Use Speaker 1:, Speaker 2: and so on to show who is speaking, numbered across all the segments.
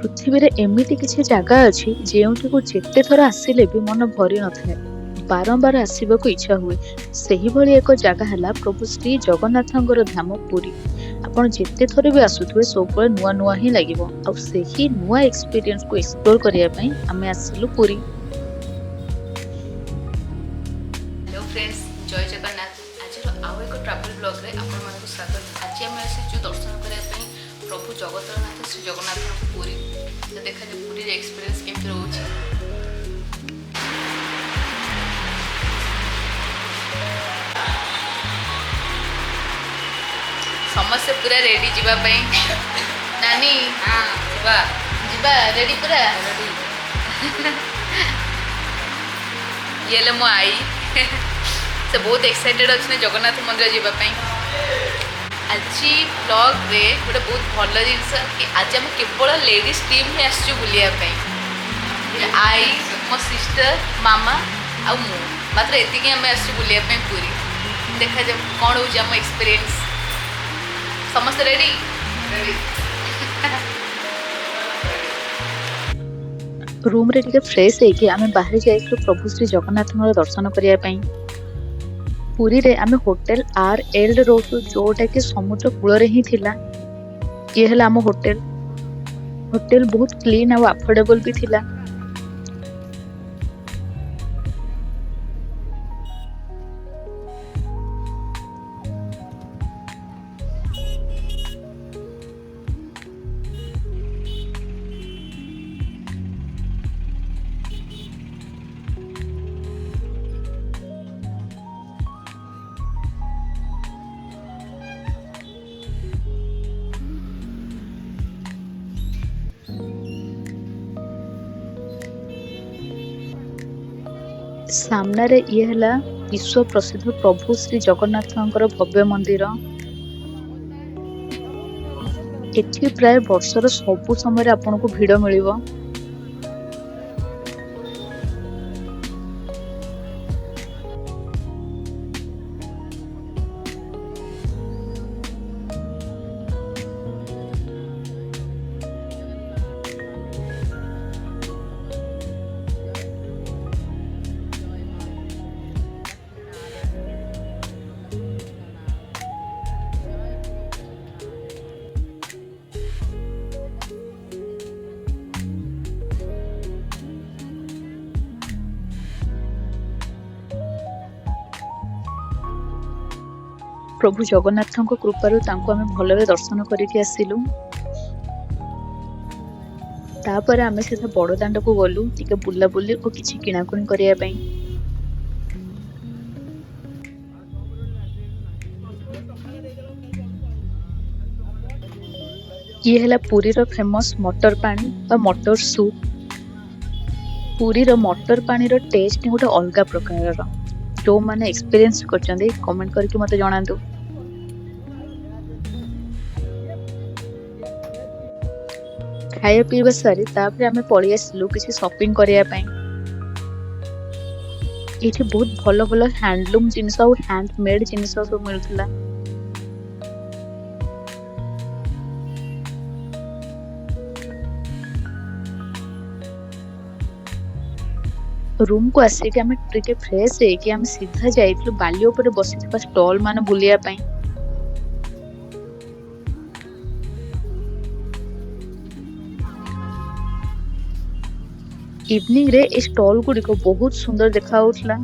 Speaker 1: पृथ्वी रे एमिति किछि जागा अछि जेउठिको जेते थर आसिले भी मन भरी नथाय, बारंबार आसिबाकू इच्छा हुए। सेही भली एक जगह है प्रभु श्री जगन्नाथंकर धाम पुरी। आपण जेते थर भी आसुथुवे सब नुआ नुआ ही लागिवो आ सेही नुआ एक्सपीरियंस को एक्सप्लोर करिया पई आमे आसिलु पुरी।
Speaker 2: हेलो फ्रेंड्स, जय जगन्नाथ। आज आउ एक ट्रैवल ब्लॉग रे आपण मानकु स्वागत। आज आमे आसी दर्शन करिया पई प्रभु जगन्नाथ श्री जगन्नाथ पुरी। तो देखा जे पुरी रे एक्सपीरियंस केमति रहउछि। समस्त पूरा रेडी जीवा पई। नानी हां जीवा जीवा रेडी पूरा रेडी। ये ले मो आई से बहुत एक्साइटेड अच्छे जगन्नाथ मंदिर जावाई। आज ब्लॉग रे गोटे बहुत भल जिनस कि आज आम केवल लेडीज टीम ही आसचु बुलियापाई। आई मो सिस्टर मामा आ मु मात्र एतिकी आम आसचु बुलियापाई पूरी। देखा जाए कौन हो आम एक्सपीरियंस। समस्त रेडी रेडी।
Speaker 1: रूम रे टिके फ्रेश हेकि आमे बाहर जाइलु प्रभु श्री जगन्नाथंकर दर्शन करिया पई। पुरी रे आमे होटल RL रे रहतु जोटा कि समुद्र कूल रे ही थिला। ये हला आम होटल बहुत क्लीन आ अफोर्डेबल भी थिला। सामना रे ये हला विश्व प्रसिद्ध प्रभु श्री जगन्नाथंकर भव्य मंदिर। एठी प्राय वर्षर सबु समय आपन को भीड़ मिलिबो। प्रभु जगन्नाथों कृपारु तांको आमे भलरे दर्शन करिके आसिलु। तापर आमे सीधा बड़ दांड को गलु टिके बुला बुली और किछि किणाकुणी करिया पई। ये हला पुरी रो फेमस मटर पानी और मटर सूप। पुरी रो मटर पानी रो टेस्ट गोटे अलगा प्रकार रो। जो माने एक्सपीरियंस करचंदे कमेंट करके मते जणांतु। खाया पीवा सारी तापर आमे पळी आसिलु किछि शॉपिंग करिया पई। एठी बहुत भलो भलो हैंडलूम जिनिस और हैंडमेड जिनिस सब मिलथला। रूम को आसे कि आमे टिके फ्रेश है कि आमे सीधा जाइतलु बाली ऊपर बसिथिबा स्टॉल मान बुलिया पई। इवनिंग रे ए स्टॉल गुडी को बहुत सुंदर देखा उठला।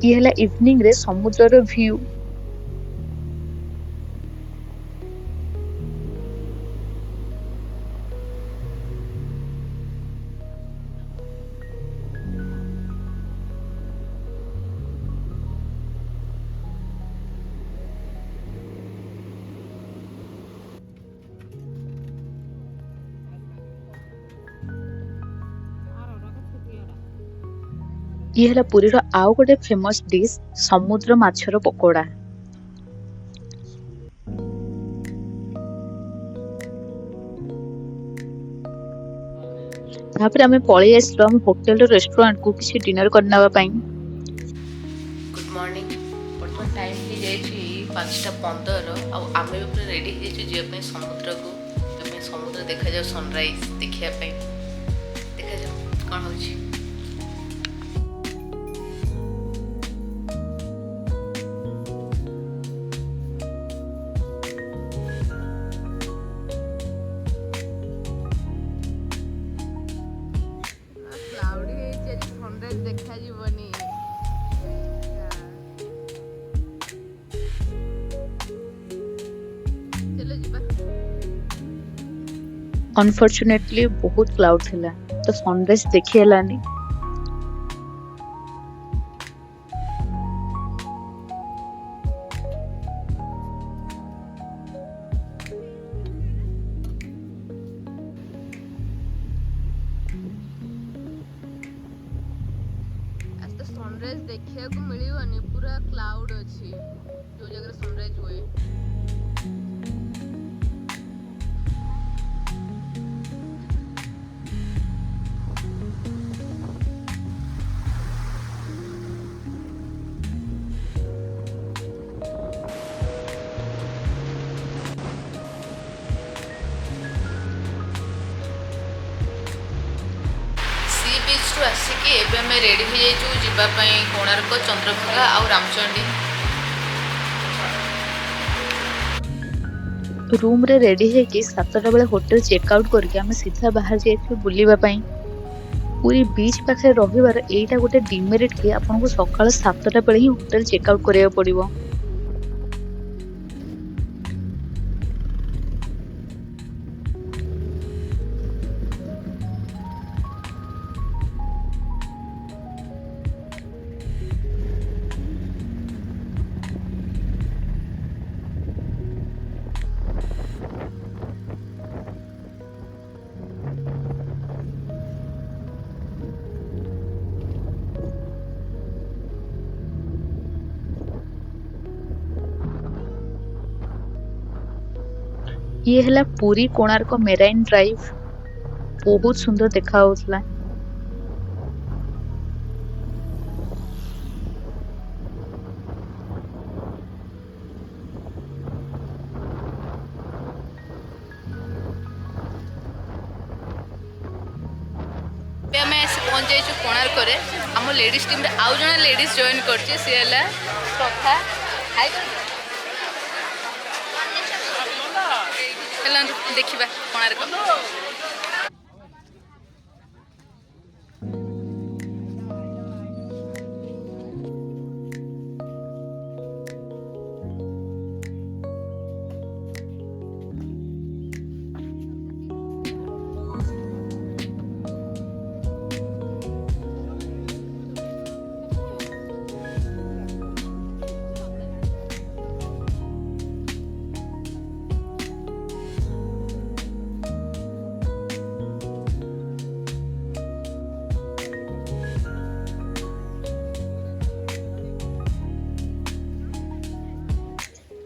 Speaker 1: ये हला इवनिंग रे समुद्र रो व्यू। ये हला पुरी रो आउ गोटे फेमस डिश समुद्र माछर पकोड़ा। ତାପରେ ଆମେ ପଳେଇ ଆସିଲୁ ଆମ ହୋଟେଲର ରେଷ୍ଟୁରାଣ୍ଟକୁ କିଛି ଡିନର କରିନେବା ପାଇଁ।
Speaker 2: Good morning. ବର୍ତ୍ତମାନ ଟାଇମ୍ ହେଇଯାଇଛି 5:15 ଆଉ ଆମେ ବି ପୁରା ରେଡ଼ି ହେଇଯାଇଛୁ ଯିବା ପାଇଁ ସମୁଦ୍ରକୁ। ଯିବା ପାଇଁ ସମୁଦ୍ର ଦେଖାଯାଉ ସନରାଇଜ୍ ଦେଖିବା ପାଇଁ। ଦେଖାଯାଉ କ'ଣ ହେଉଛି। କ୍ଲାଉଡି ହେଇଛି ଆଜି ସନରାଇଜ୍ ଦେଖାଯିବନି। ଚାଲ ଯିବା।
Speaker 1: ଅନଫର୍ଚୁନେଟଲି ବହୁତ କ୍ଲାଉଡ ଥିଲା ତ ସନରାଇଜ ଦେଖି ହେଲାନି।
Speaker 2: ଆଜି ତ ସନରାଇଜ୍ ଦେଖିବାକୁ ମିଳିବନି, ପୁରା କ୍ଲାଉଡ୍ ଅଛି ଯୋଉ ଜାଗାରେ ସନରାଇଜ୍ ହୁଏ। ସି ବିଚ୍ରୁ ଆସିକି ଏବେ ଆମେ ରେଡ଼ି ହେଇଯାଇଛୁ ଯିବା ପାଇଁ କୋଣାର୍କ, ଚନ୍ଦ୍ରଭାଗା ଆଉ ରାମଚଣ୍ଡୀ।
Speaker 1: ରୁମରେ ରେଡି ହେଇକି 7ଟା ବେଳେ ହୋଟେଲ ଚେକ୍ ଆଉଟ୍ କରିକି ଆମେ ସିଧା ବାହାରି ଯାଇଥିଲୁ ବୁଲିବା ପାଇଁ। ପୁରୀ ବିଚ୍ ପାଖରେ ରହିବାର ଏଇଟା ଗୋଟେ ଡିମେରିଟ୍ କି ଆପଣଙ୍କୁ ସକାଳ 7ଟା ବେଳେ ହିଁ ହୋଟେଲ ଚେକ୍ ଆଉଟ୍ କରିବାକୁ ପଡିବ। ଇଏ ହେଲା ପୁରୀ କୋଣାର୍କ ମେରାଇନ୍ ଡ୍ରାଇଭ୍। ବହୁତ ସୁନ୍ଦର ଦେଖା ହଉଥିଲା।
Speaker 2: ଏବେ ଆମେ ଆସି ପହଞ୍ଚି ଯାଇଛୁ କୋଣାର୍କରେ। ଆମ ଲେଡ଼ିଜ୍ ଟିମ୍ରେ ଆଉ ଜଣେ ଲେଡ଼ିଜ୍ ଜଏନ୍ କରିଛି, ସିଏ ହେଲା ପ୍ରଥା। ଚାଲନ୍ତୁ ଦେଖିବା କୋଣାର୍କ।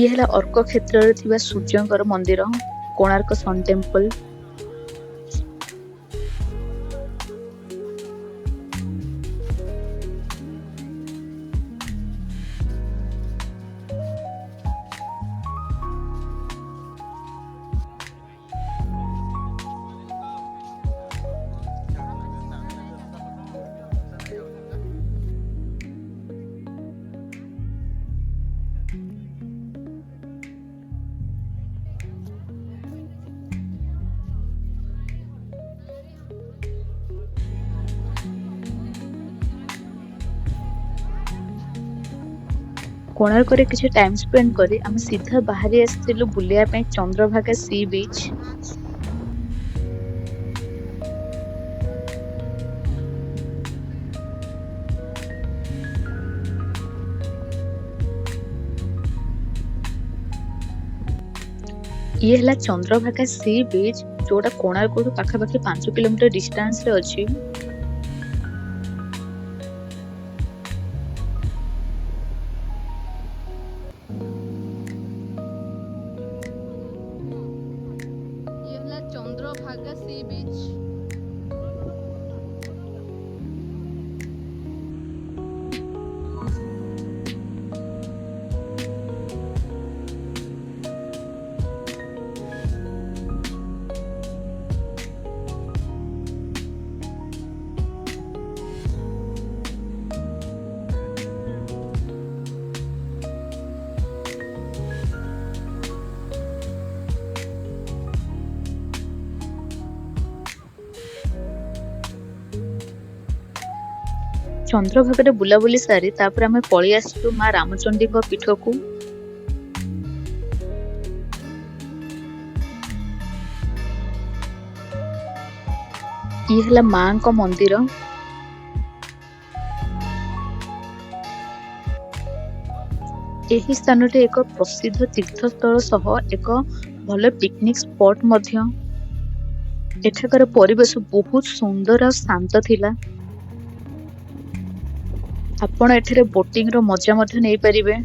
Speaker 1: ଇଏ ହେଲା ଅର୍କ କ୍ଷେତ୍ରରେ ଥିବା ସୂର୍ଯ୍ୟଙ୍କର ମନ୍ଦିର, କୋଣାର୍କ ସନ୍ ଟେମ୍ପଲ। କୋଣାର୍କରେ କିଛି ଟାଇମ୍ ସ୍ପେଣ୍ଡ କରି ଆମେ ସିଧା ବାହାରି ଆସିଥିଲୁ ବୁଲିବା ପାଇଁ ଚନ୍ଦ୍ରଭାଗା ସି ବିଚ୍। ଇଏ ହେଲା ଚନ୍ଦ୍ରଭାଗା ସି ବିଚ୍, ଯୋଉଟା କୋଣାର୍କରୁ ପାଖାପାଖି 5 କିଲୋମିଟର ଡିଷ୍ଟାନ୍ସରେ ଅଛି।
Speaker 2: ଇଏ ହେଲା ଚନ୍ଦ୍ରଭାଗା ସି ବିଚ୍।
Speaker 1: ଚନ୍ଦ୍ରଭାଗାରେ ବୁଲାବୁଲି ସାରି ତାପରେ ଆମେ ପଳେଇ ଆସିଲୁ ମା ରାମଚଣ୍ଡୀଙ୍କ ପୀଠକୁ। ଇଏ ହେଲା ମାଙ୍କ ମନ୍ଦିର। ଏହି ସ୍ଥାନଟି ଏକ ପ୍ରସିଦ୍ଧ ତୀର୍ଥସ୍ଥଳ ସହ ଏକ ଭଲ ପିକନିକ ସ୍ପଟ ମଧ୍ୟ। ଏଠାକାର ପରିବେଶ ବହୁତ ସୁନ୍ଦର ଆଉ ଶାନ୍ତ ଥିଲା। ଆପଣ ଏଠାରେ ବୋଟିଂ ର ମଜା ମଧ୍ୟ ନେଇପାରିବେ।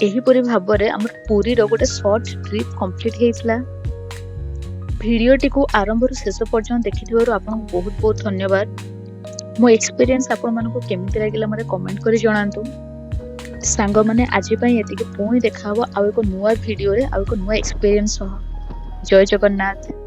Speaker 1: ଏହିପରି ଭାବରେ ଆମର ପୁରୀର ଗୋଟେ ସର୍ଟ ଟ୍ରିପ୍ କମ୍ପ୍ଲିଟ୍ ହେଇଥିଲା। ଭିଡ଼ିଓଟିକୁ ଆରମ୍ଭରୁ ଶେଷ ପର୍ଯ୍ୟନ୍ତ ଦେଖିଥିବାରୁ ଆପଣଙ୍କୁ ବହୁତ ବହୁତ ଧନ୍ୟବାଦ। ମୋ ଏକ୍ସପିରିଏନ୍ସ ଆପଣମାନଙ୍କୁ କେମିତି ଲାଗିଲା ମୋତେ କମେଣ୍ଟ କରି ଜଣାନ୍ତୁ। ସାଙ୍ଗମାନେ ଆଜି ପାଇଁ ଏତିକି, ପୁଣି ଦେଖାହବ ଆଉ ଏକ ନୂଆ ଭିଡ଼ିଓରେ ଆଉ ଏକ ନୂଆ ଏକ୍ସପିରିଏନ୍ସ ସହ। ଜୟ ଜଗନ୍ନାଥ।